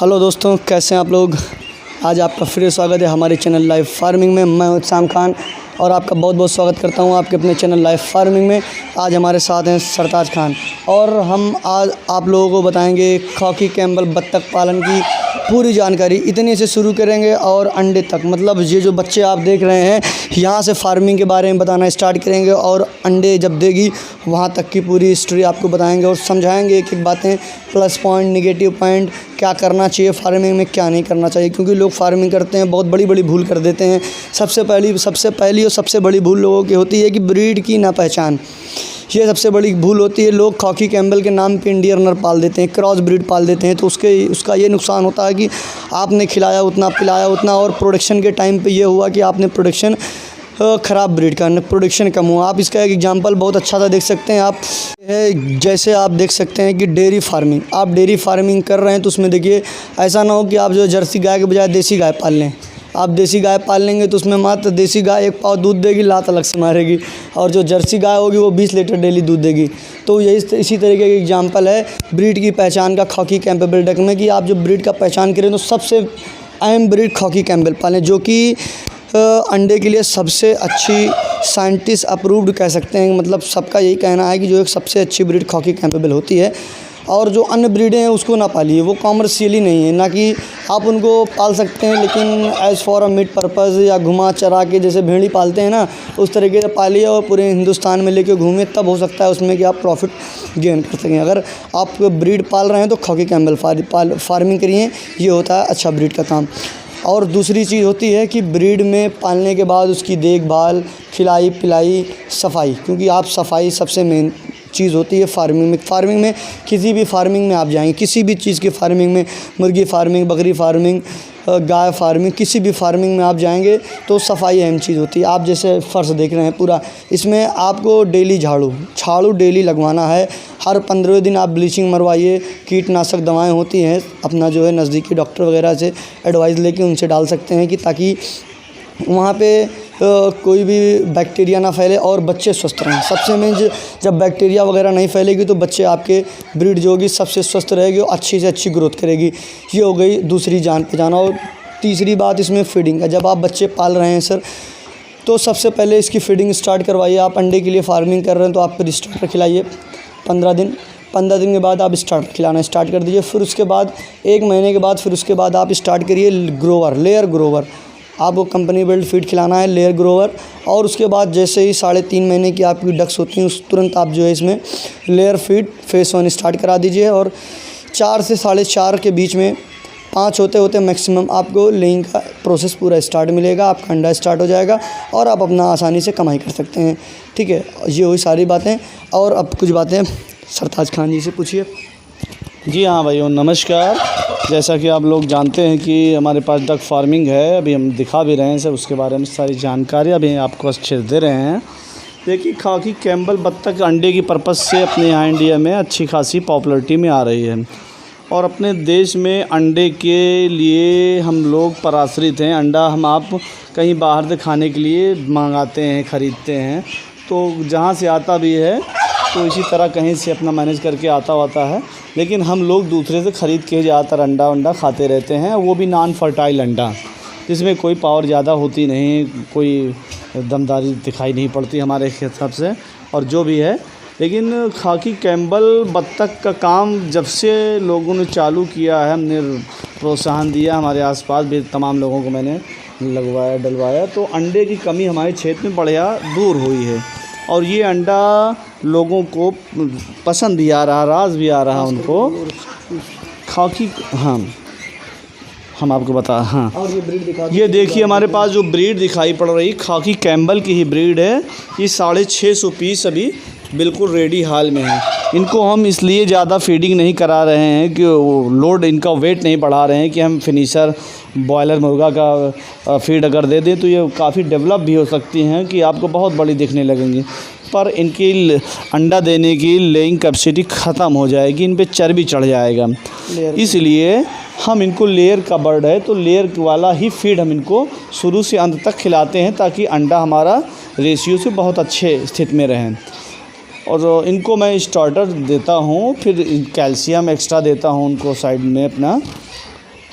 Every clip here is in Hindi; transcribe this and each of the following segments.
हेलो दोस्तों, कैसे हैं आप लोग। आज आपका फिर स्वागत है हमारे चैनल लाइव फार्मिंग में। मैं इत्साम खान और आपका बहुत बहुत स्वागत करता हूं आपके अपने चैनल लाइव फार्मिंग में। आज हमारे साथ हैं सरताज खान और हम आज आप लोगों को बताएंगे खॉकी कैम्बल बत्तख पालन की पूरी जानकारी। इतने से शुरू करेंगे और अंडे तक, मतलब ये जो बच्चे आप देख रहे हैं यहाँ से फार्मिंग के बारे में बताना स्टार्ट करेंगे और अंडे जब देगी वहाँ तक की पूरी हिस्ट्री आपको बताएंगे और समझाएंगे एक एक बातें, प्लस पॉइंट, नेगेटिव पॉइंट, क्या करना चाहिए फार्मिंग में, क्या नहीं करना चाहिए। क्योंकि लोग फार्मिंग करते हैं बहुत बड़ी बड़ी भूल कर देते हैं। सबसे पहली और सबसे बड़ी भूल लोगों की होती है कि ब्रीड की ना पहचान। ये सबसे बड़ी भूल होती है। लोग खॉकी कैम्बल के नाम पे इंडियन रनर पाल देते हैं, क्रॉस ब्रीड पाल देते हैं, तो उसका ये नुकसान होता है कि आपने खिलाया उतना, पिलाया उतना, और प्रोडक्शन के टाइम पे ये हुआ कि आपने प्रोडक्शन ख़राब ब्रीड का प्रोडक्शन कम हुआ। आप इसका एक एग्जांपल बहुत अच्छा सा देख सकते हैं। आप जैसे आप देख सकते हैं कि डेयरी फार्मिंग, आप डेयरी फार्मिंग कर रहे हैं तो उसमें देखिए ऐसा ना हो कि आप जो जर्सी गाय के बजाय देसी गाय पाल लें। आप देसी गाय पाल लेंगे तो उसमें मात्र देसी गाय 1 पाव दूध देगी, लात अलग से मारेगी, और जो जर्सी गाय होगी वो 20 लीटर डेली दूध देगी। तो यही इसी तरीके का एग्जांपल है ब्रीड की पहचान का खॉकी कैम्बल डक में, कि आप जो ब्रीड का पहचान करें तो सबसे अहम ब्रीड खॉकी कैम्बल पालें, जो कि अंडे के लिए सबसे अच्छी साइंटिस्ट अप्रूव्ड कह सकते हैं। मतलब सबका यही कहना है कि जो एक सबसे अच्छी ब्रीड खॉकी कैम्बल होती है। और जो अन्य ब्रीडें हैं उसको ना पालिए, वो कॉमर्शियली नहीं है। ना कि आप उनको पाल सकते हैं लेकिन as for a meat purpose, या घुमा चरा के जैसे भेड़ी पालते हैं ना, उस तरीके से पालिए और पूरे हिंदुस्तान में लेके घूमिए, तब हो सकता है उसमें कि आप प्रॉफिट गेन कर सकें। अगर आप ब्रीड पाल रहे हैं तो खॉकी कैम्बल फार्मिंग करिए, ये होता है अच्छा ब्रीड का काम। और दूसरी चीज़ होती है कि ब्रीड में पालने के बाद उसकी देखभाल, खिलाई पिलाई, सफाई, क्योंकि आप सफाई सबसे मेन चीज़ होती है फार्मिंग में। किसी भी फार्मिंग में आप जाएंगे, किसी भी चीज़ की फार्मिंग में, मुर्गी फार्मिंग, बकरी फार्मिंग, गाय फार्मिंग, किसी भी फार्मिंग में आप जाएंगे तो सफाई अहम चीज़ होती है। आप जैसे फ़र्श देख रहे हैं पूरा, इसमें आपको डेली झाड़ू डेली लगवाना है। हर 15 दिन आप ब्लीचिंग मरवाइए। कीटनाशक दवाएं होती हैं, अपना जो है नज़दीकी डॉक्टर वगैरह से एडवाइस लेके उनसे डाल सकते हैं कि ताकि वहाँ पे कोई भी बैक्टीरिया ना फैले और बच्चे स्वस्थ रहें। सबसे मेन, जब बैक्टीरिया वगैरह नहीं फैलेगी तो बच्चे आपके ब्रीड जो होगी सबसे स्वस्थ रहेगी और अच्छी से अच्छी ग्रोथ करेगी। ये हो गई दूसरी जान पहचान। और तीसरी बात इसमें फीडिंग का। जब आप बच्चे पाल रहे हैं सर, तो सबसे पहले इसकी फीडिंग स्टार्ट करवाइए। आप अंडे के लिए फार्मिंग कर रहे हैं तो आप स्टार्टर खिलाइए 15 दिन के बाद आप स्टार्टर खिलाना स्टार्ट कर दीजिए। फिर उसके बाद 1 महीने के बाद फिर उसके बाद आप स्टार्ट करिए लेयर ग्रोवर। आपको कंपनी बिल्ड फीड खिलाना है, लेयर ग्रोवर। और उसके बाद जैसे ही 3.5 महीने की आपकी डक्स होती हैं, उस तुरंत आप जो है इसमें लेयर फीड फेस 1 स्टार्ट करा दीजिए। और 4 से 4.5 के बीच में 5 होते होते मैक्सिमम आपको लेइंग का प्रोसेस पूरा स्टार्ट मिलेगा। आपका अंडा स्टार्ट हो जाएगा और आप अपना आसानी से कमाई कर सकते हैं। ठीक है, ये हुई सारी बातें। और अब कुछ बातें सरताज खान जी से पूछिए। जी हाँ भाइयों, नमस्कार। जैसा कि आप लोग जानते हैं कि हमारे पास डक फार्मिंग है, अभी हम दिखा भी रहे हैं सब, उसके बारे में सारी जानकारी अभी आपको अच्छे से दे रहे हैं। देखिए, खॉकी कैम्बल बत्तख अंडे की पर्पज़ से अपने यहाँ इंडिया में अच्छी खासी पॉपुलरिटी में आ रही है और अपने देश में अंडे के लिए हम लोग पराश्रित हैं। अंडा हम आप कहीं बाहर से खाने के लिए मंगाते हैं, ख़रीदते हैं, तो जहाँ से आता भी है तो इसी तरह कहीं से अपना मैनेज करके आता है। लेकिन हम लोग दूसरे से ख़रीद के ज़्यादातर अंडा खाते रहते हैं, वो भी नॉन फर्टाइल अंडा, जिसमें कोई पावर ज़्यादा होती नहीं, कोई दमदारी दिखाई नहीं पड़ती हमारे हिसाब से, और जो भी है। लेकिन खॉकी कैम्बल बत्तख का काम जब से लोगों ने चालू किया है, हमने प्रोत्साहन दिया, हमारे आसपास भी तमाम लोगों को मैंने लगवाया डलवाया, तो अंडे की कमी हमारे क्षेत्र में बढ़िया दूर हुई है। और ये अंडा लोगों को पसंद भी आ रहा, राज भी आ रहा उनको खॉकी। हाँ, हम आपको बता। हाँ, और ये देखिए हमारे पास जो ब्रीड दिखाई पड़ रही खॉकी कैम्बल की ही ब्रीड है। ये 650 पीस अभी बिल्कुल रेडी हाल में है। इनको हम इसलिए ज़्यादा फीडिंग नहीं करा रहे हैं कि लोड, इनका वेट नहीं बढ़ा रहे हैं कि हम फिनिशर बॉयलर मुर्गा का फीड अगर दे दें तो ये काफ़ी डेवलप भी हो सकती हैं कि आपको बहुत बड़ी दिखने लगेंगी, पर इनकी अंडा देने की लेइंग कैपेसिटी ख़त्म हो जाएगी, इन पे चर्बी चढ़ जाएगा। इसलिए हम इनको लेयर का बर्ड है तो लेयर वाला ही फीड हम इनको शुरू से अंत तक खिलाते हैं, ताकि अंडा हमारा रेशियो से बहुत अच्छे स्थिति में रहें। और इनको मैं स्टार्टर देता हूँ, फिर कैल्शियम एक्स्ट्रा देता हूँ उनको साइड में अपना,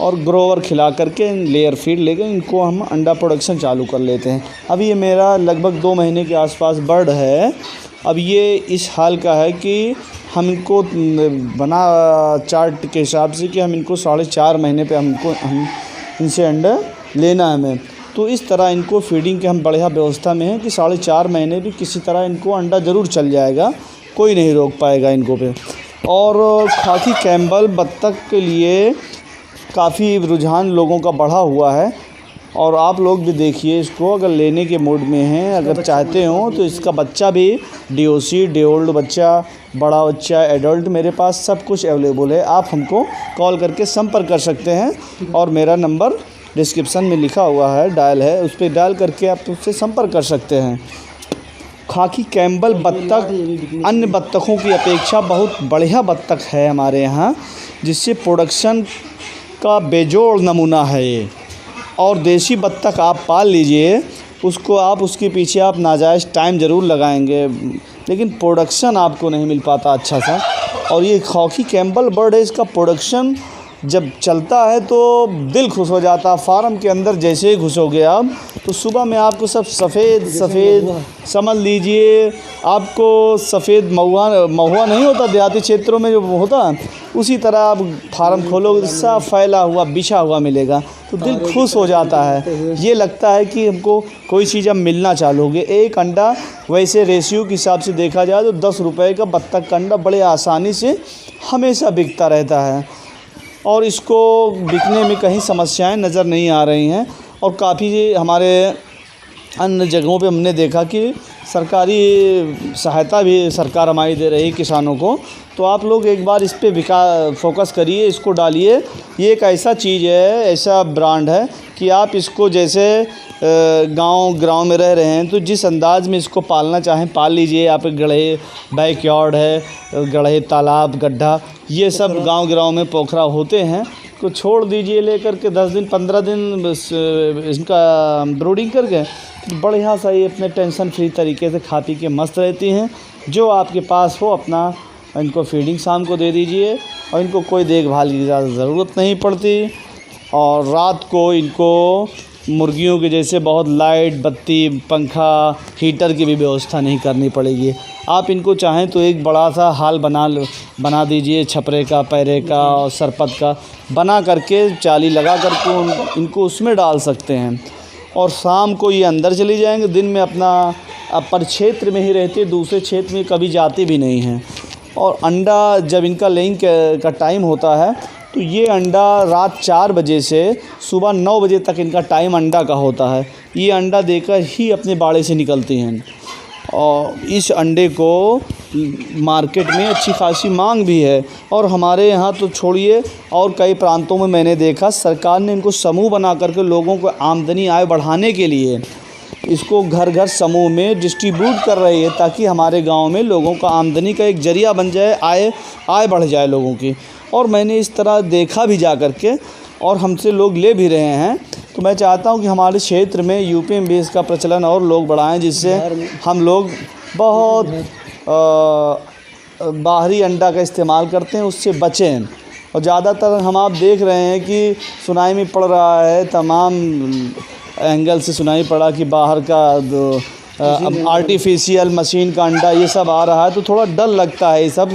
और ग्रोवर खिला करके लेयर फीड लेकर इनको हम अंडा प्रोडक्शन चालू कर लेते हैं। अभी ये मेरा लगभग 2 महीने के आसपास बर्ड है। अब ये इस हाल का है कि हम इनको बना चार्ट के हिसाब से कि हम इनको 4.5 महीने पे हम इनसे अंडा लेना है हमें। तो इस तरह इनको फीडिंग के हम बढ़िया व्यवस्था में हैं कि 4.5 महीने भी किसी तरह इनको अंडा ज़रूर चल जाएगा, कोई नहीं रोक पाएगा इनको पे। और खाकी कैम्बल बत्तख के लिए काफ़ी रुझान लोगों का बढ़ा हुआ है और आप लोग भी देखिए इसको, अगर लेने के मूड में हैं, अगर चाहते हो तो इसका बच्चा भी डीओसी, डे ओल्ड बच्चा, बड़ा बच्चा, एडल्ट, मेरे पास सब कुछ अवेलेबल है। आप हमको कॉल करके संपर्क कर सकते हैं और मेरा नंबर डिस्क्रिप्शन में लिखा हुआ है, डायल है, उस पर डायल करके आप उससे संपर्क कर सकते हैं। खाकी कैम्बल बत्तख अन्य बत्तखों की अपेक्षा बहुत बढ़िया बत्तख है हमारे यहाँ, जिससे प्रोडक्शन का बेजोड़ नमूना है ये। और देसी बत्तख आप पाल लीजिए, उसको आप उसके पीछे आप नाजायज़ टाइम ज़रूर लगाएंगे, लेकिन प्रोडक्शन आपको नहीं मिल पाता अच्छा सा। और ये खाकी कैम्बल बर्ड है, इसका प्रोडक्शन जब चलता है तो दिल खुश हो जाता है। फार्म के अंदर जैसे ही घुसोगे आप तो सुबह में आपको सब सफ़ेद समझ लीजिए, आपको सफ़ेद महुआ नहीं होता देहाती क्षेत्रों में जो होता है, उसी तरह आप फार्म खोलोगे सब फैला हुआ बिछा हुआ मिलेगा, तो दिल खुश हो जाता है। ये लगता है कि हमको कोई चीज़ अब मिलना चालू हो गई। एक अंडा वैसे रेशियो के हिसाब से देखा जाए तो 10 रुपये का बत्तख का अंडा बड़े आसानी से हमेशा बिकता रहता है और इसको बिकने में कहीं समस्याएं नज़र नहीं आ रही हैं। और काफ़ी हमारे अन्य जगहों पे हमने देखा कि सरकारी सहायता भी सरकार हमारी दे रही है किसानों को। तो आप लोग एक बार इस पे फोकस करिए, इसको डालिए। ये एक ऐसा चीज़ है, ऐसा ब्रांड है कि आप इसको जैसे गांव में रह रहे हैं तो जिस अंदाज़ में इसको पालना चाहें पाल लीजिए। आप गड्ढे, बैकयार्ड है, गड्ढे, तालाब, गड्ढा, ये सब गांव में पोखरा होते हैं, को छोड़ दीजिए लेकर के 10 दिन 15 दिन बस इनका ब्रूडिंग करके बढ़िया सा ये अपने टेंशन फ्री तरीके से खा पी के मस्त रहती हैं। जो आपके पास हो अपना इनको फीडिंग शाम को दे दीजिए और इनको कोई देखभाल की ज़्यादा ज़रूरत नहीं पड़ती। और रात को इनको मुर्गियों के जैसे बहुत लाइट, बत्ती, पंखा, हीटर की भी व्यवस्था नहीं करनी पड़ेगी। आप इनको चाहें तो एक बड़ा सा हाल बना दीजिए, छपरे का, पैरे का और सरपत का बना करके जाली लगा करके इनको उसमें डाल सकते हैं। और शाम को ये अंदर चली जाएंगे, दिन में अपना अपर क्षेत्र में ही रहते, दूसरे क्षेत्र में कभी जाते भी नहीं हैं। और अंडा जब इनका लेइंग का टाइम होता है तो ये अंडा रात 4 बजे से सुबह 9 बजे तक इनका टाइम अंडा का होता है। ये अंडा देकर ही अपने बाड़े से निकलती हैं और इस अंडे को मार्केट में अच्छी खासी मांग भी है। और हमारे यहाँ तो छोड़िए, और कई प्रांतों में मैंने देखा सरकार ने इनको समूह बना करके लोगों को आमदनी आय बढ़ाने के लिए इसको घर घर समूह में डिस्ट्रीब्यूट कर रही है, ताकि हमारे गांव में लोगों का आमदनी का एक ज़रिया बन जाए, आय बढ़ जाए लोगों की। और मैंने इस तरह देखा भी जा कर के, और हमसे लोग ले भी रहे हैं। तो मैं चाहता हूं कि हमारे क्षेत्र में यूपी में भी इसका प्रचलन और लोग बढ़ाएं, जिससे हम लोग बहुत बाहरी अंडा का इस्तेमाल करते हैं उससे बचें। और ज़्यादातर आप देख रहे हैं कि सुनाई में पड़ रहा है, तमाम एंगल से सुनाई पड़ा कि बाहर का आर्टिफिशियल मशीन का अंडा ये सब आ रहा है। तो थोड़ा डर लगता है ये सब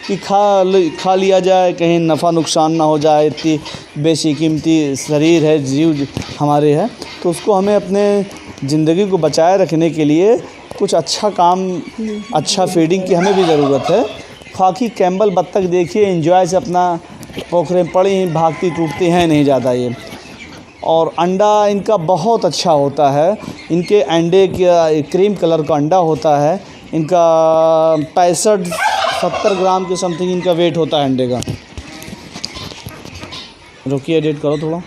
कि खा लिया जाए, कहीं नफ़ा नुकसान ना हो जाए। इतनी बेशकीमती शरीर है, जीव हमारे है, तो उसको हमें अपने ज़िंदगी को बचाए रखने के लिए कुछ अच्छा काम, अच्छा फीडिंग की हमें भी ज़रूरत है। खाकी कैम्बल बत्तख देखिए एंजॉय से अपना पोखरे में पड़ी, भागती टूटती हैं नहीं ज़्यादा ये। और अंडा इनका बहुत अच्छा होता है। इनके अंडे का क्रीम कलर का अंडा होता है। इनका 65-70 ग्राम के समथिंग इनका वेट होता है अंडे का। रुकिए, एडिट करो थोड़ा।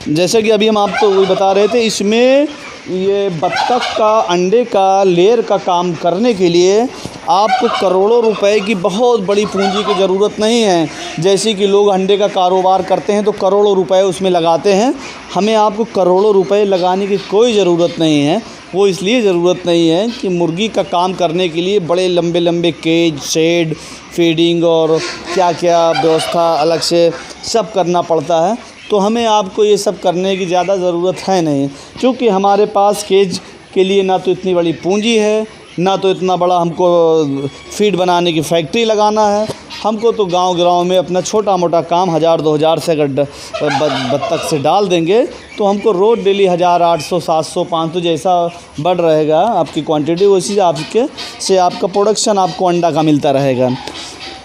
जैसे कि अभी हम आपको वही बता रहे थे, इसमें ये बत्तख का अंडे का लेयर का काम करने के लिए आपको करोड़ों रुपए की बहुत बड़ी पूंजी की ज़रूरत नहीं है। जैसे कि लोग अंडे का कारोबार करते हैं तो करोड़ों रुपए उसमें लगाते हैं, हमें आपको करोड़ों रुपए लगाने की कोई ज़रूरत नहीं है। वो इसलिए ज़रूरत नहीं है कि मुर्गी का काम करने के लिए बड़े लंबे लंबे केज, शेड, फीडिंग और क्या क्या व्यवस्था अलग से सब करना पड़ता है। तो हमें आपको ये सब करने की ज़्यादा ज़रूरत है नहीं, क्योंकि हमारे पास केज के लिए ना तो इतनी बड़ी पूंजी है, ना तो इतना बड़ा हमको फीड बनाने की फैक्ट्री लगाना है। हमको तो गांव में अपना छोटा मोटा काम 1000-2000 से अगर बत्तख से डाल देंगे तो हमको रोज़ डेली 1000, 800, 700, 500 जैसा बढ़ रहेगा आपकी क्वांटिटी, उसी आपके से आपका प्रोडक्शन आपको अंडा का मिलता रहेगा।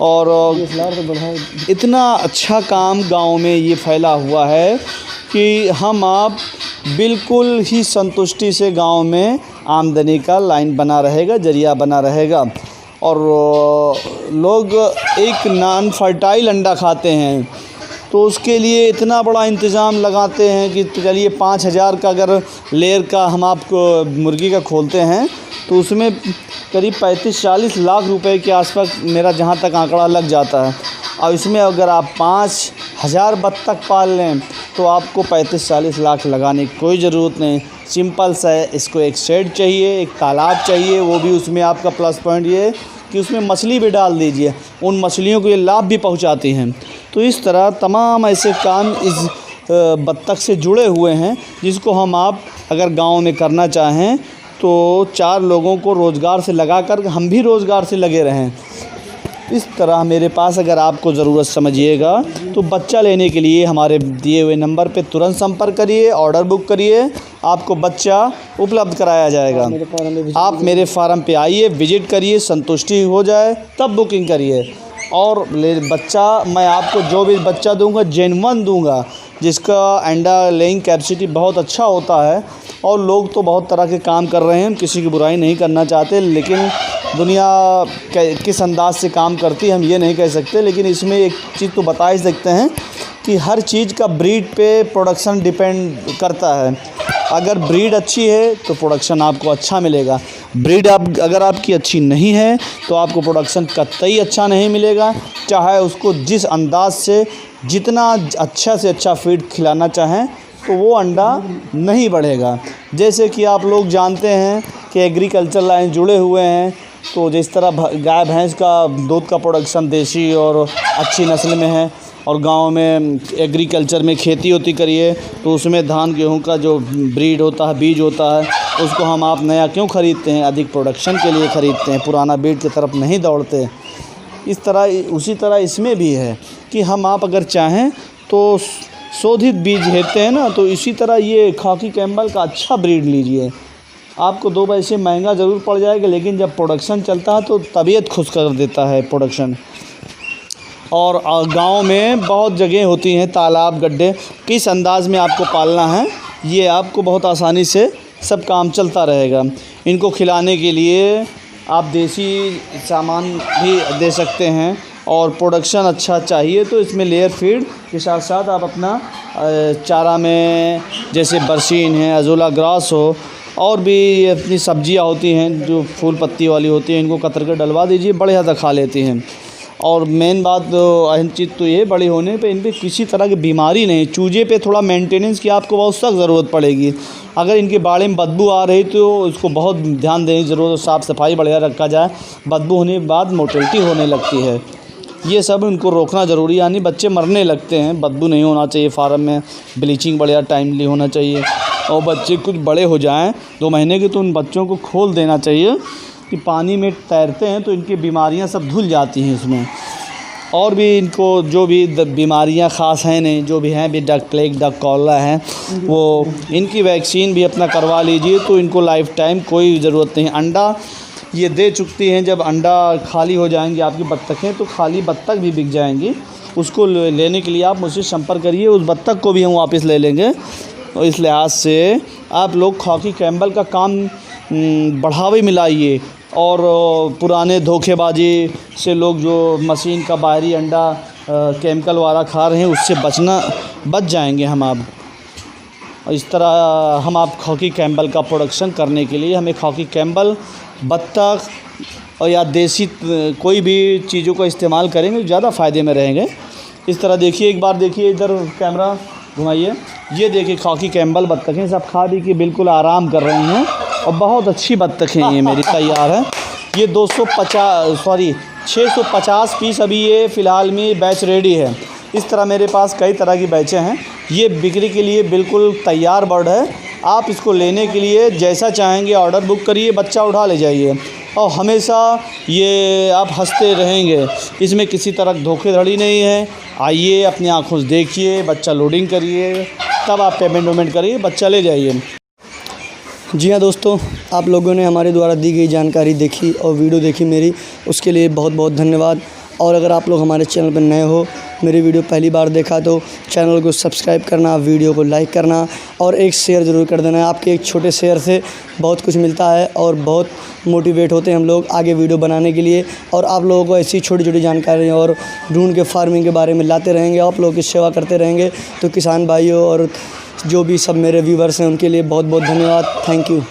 और इतना अच्छा काम गांव में ये फैला हुआ है कि आप बिल्कुल ही संतुष्टि से गांव में आमदनी का लाइन बना रहेगा, ज़रिया बना रहेगा। और लोग एक नॉन फर्टाइल अंडा खाते हैं तो उसके लिए इतना बड़ा इंतज़ाम लगाते हैं कि चलिए 5000 का अगर लेयर का हम आपको मुर्गी का खोलते हैं तो उसमें करीब 35-40 लाख रुपए के आसपास मेरा जहाँ तक आंकड़ा लग जाता है। और इसमें अगर आप 5000 बत्तख पाल लें तो आपको 35-40 लाख लगाने की कोई ज़रूरत नहीं। सिंपल सा है, इसको एक शेड चाहिए, एक तालाब चाहिए, वो भी उसमें आपका प्लस पॉइंट ये है कि उसमें मछली भी डाल दीजिए, उन मछलियों को ये लाभ भी पहुंचाती हैं। तो इस तरह तमाम ऐसे काम इस बत्तख से जुड़े हुए हैं जिसको आप अगर गांव में करना चाहें तो 4 लोगों को रोज़गार से लगाकर हम भी रोज़गार से लगे रहें। इस तरह मेरे पास अगर आपको ज़रूरत समझिएगा तो बच्चा लेने के लिए हमारे दिए हुए नंबर पे तुरंत संपर्क करिए, ऑर्डर बुक करिए, आपको बच्चा उपलब्ध कराया जाएगा। आप मेरे फार्म पे आइए, विज़िट करिए, संतुष्टि हो जाए तब बुकिंग करिए। और बच्चा मैं आपको जो भी बच्चा दूंगा जेन्युइन दूंगा, जिसका अंडा लेइंग कैपेसिटी बहुत अच्छा होता है। और लोग तो बहुत तरह के काम कर रहे हैं, किसी की बुराई नहीं करना चाहते, लेकिन दुनिया किस अंदाज से काम करती है हम ये नहीं कह सकते। लेकिन इसमें एक चीज़ तो बता ही सकते हैं कि हर चीज़ का ब्रीड पे प्रोडक्शन डिपेंड करता है। अगर ब्रीड अच्छी है तो प्रोडक्शन आपको अच्छा मिलेगा, ब्रीड अगर आपकी अच्छी नहीं है तो आपको प्रोडक्शन कतई अच्छा नहीं मिलेगा। चाहे उसको जिस अंदाज से जितना अच्छा से अच्छा फीड खिलाना चाहें तो वो अंडा नहीं बढ़ेगा। जैसे कि आप लोग जानते हैं कि एग्रीकल्चर लाइन जुड़े हुए हैं, तो जिस तरह गाय भैंस का दूध का प्रोडक्शन देसी और अच्छी नस्ल में है, और गांव में एग्रीकल्चर में खेती होती करिए तो उसमें धान गेहूं का जो ब्रीड होता है, बीज होता है, उसको आप नया क्यों ख़रीदते हैं? अधिक प्रोडक्शन के लिए ख़रीदते हैं, पुराना ब्रीड की तरफ नहीं दौड़ते। इस तरह उसी तरह इसमें भी है कि आप अगर चाहें तो शोधित बीज लेते हैं ना, तो इसी तरह ये खाकी कैम्बल का अच्छा ब्रीड लीजिए। आपको 2 पैसे महंगा ज़रूर पड़ जाएगा, लेकिन जब प्रोडक्शन चलता है तो तबीयत खुश कर देता है प्रोडक्शन। और गांव में बहुत जगह होती हैं, तालाब, गड्ढे, किस अंदाज़ में आपको पालना है ये आपको बहुत आसानी से सब काम चलता रहेगा। इनको खिलाने के लिए आप देसी सामान भी दे सकते हैं, और प्रोडक्शन अच्छा चाहिए तो इसमें लेयर फीड के साथ साथ आप अपना चारा में जैसे बरसीन है, अजोला ग्रास हो, और भी अपनी सब्जियां होती हैं जो फूल पत्ती वाली होती हैं, इनको कतर के डलवा दीजिए, बड़े ज़्यादा खा लेती हैं। और मेन बात अहम चीज़ तो ये, बड़ी होने पे इन पर किसी तरह की बीमारी नहीं। चूजे पे थोड़ा मेंटेनेंस की आपको बहुत सख्त ज़रूरत पड़ेगी। अगर इनके बाड़े में बदबू आ रही तो इसको बहुत ध्यान देने की ज़रूरत, साफ़ सफाई बढ़िया रखा जाए। बदबू होने के बाद मोटिलिटी होने लगती है, ये सब उनको रोकना ज़रूरी, यानी बच्चे मरने लगते हैं। बदबू नहीं होना चाहिए फार्म में, ब्लीचिंग बढ़िया टाइमली होना चाहिए। और बच्चे कुछ बड़े हो जाएं 2 महीने के तो उन बच्चों को खोल देना चाहिए कि पानी में तैरते हैं तो इनकी बीमारियां सब धुल जाती हैं इसमें। और भी इनको जो भी बीमारियां ख़ास हैं नहीं, जो भी हैं भी डक प्लेग, डक कॉलरा हैं, वो इनकी वैक्सीन भी अपना करवा लीजिए तो इनको लाइफ टाइम कोई ज़रूरत नहीं। अंडा ये दे चुकती हैं, जब अंडा खाली हो जाएंगी आपकी बत्तखें तो खाली बत्तख भी बिक जाएंगी। उसको लेने के लिए आप मुझसे संपर्क करिए, उस बत्तख को भी हम वापस ले लेंगे। और इस लिहाज से आप लोग खाकी कैम्बल का काम बढ़ावे मिलाइए, और पुराने धोखेबाजी से लोग जो मशीन का बाहरी अंडा केमिकल वाला खा रहे हैं उससे बच जाएंगे हम आप। इस तरह हम आप खाकी कैम्बल का प्रोडक्शन करने के लिए हमें खाकी कैम्बल, बत्तख और या देसी कोई भी चीज़ों का इस्तेमाल करेंगे ज़्यादा फ़ायदे में रहेंगे। इस तरह देखिए, एक बार देखिए, इधर कैमरा घुमाइए, ये देखिए खाकी कैम्बल बत्तखें सब खा पी के बिल्कुल आराम कर रही हैं। और बहुत अच्छी बत्तखें ये मेरी तैयार हैं। ये 650 पीस अभी ये फ़िलहाल में बैच रेडी है। इस तरह मेरे पास कई तरह की बैचें हैं। ये बिक्री के लिए बिल्कुल तैयार बर्ड है। आप इसको लेने के लिए जैसा चाहेंगे ऑर्डर बुक करिए, बच्चा उठा ले जाइए और हमेशा ये आप हंसते रहेंगे। इसमें किसी तरह धोखेधड़ी नहीं है। आइए अपनी आँखों से देखिए, बच्चा लोडिंग करिए, तब आप पेमेंट करिए, बच्चा ले जाइए। जी हाँ दोस्तों, आप लोगों ने हमारे द्वारा दी गई जानकारी देखी और वीडियो देखी मेरी, उसके लिए बहुत बहुत धन्यवाद। और अगर आप लोग हमारे चैनल पर नए हो, मेरी वीडियो पहली बार देखा तो चैनल को सब्सक्राइब करना, वीडियो को लाइक करना और एक शेयर ज़रूर कर देना। आपके एक छोटे शेयर से बहुत कुछ मिलता है और बहुत मोटिवेट होते हैं हम लोग आगे वीडियो बनाने के लिए। और आप लोगों को ऐसी छोटी छोटी जानकारी और ड्रोन के फार्मिंग के बारे में लाते रहेंगे, आप लोगों की सेवा करते रहेंगे। तो किसान भाइयों और जो भी सब मेरे व्यूवर्स हैं उनके लिए बहुत बहुत धन्यवाद। Thank you.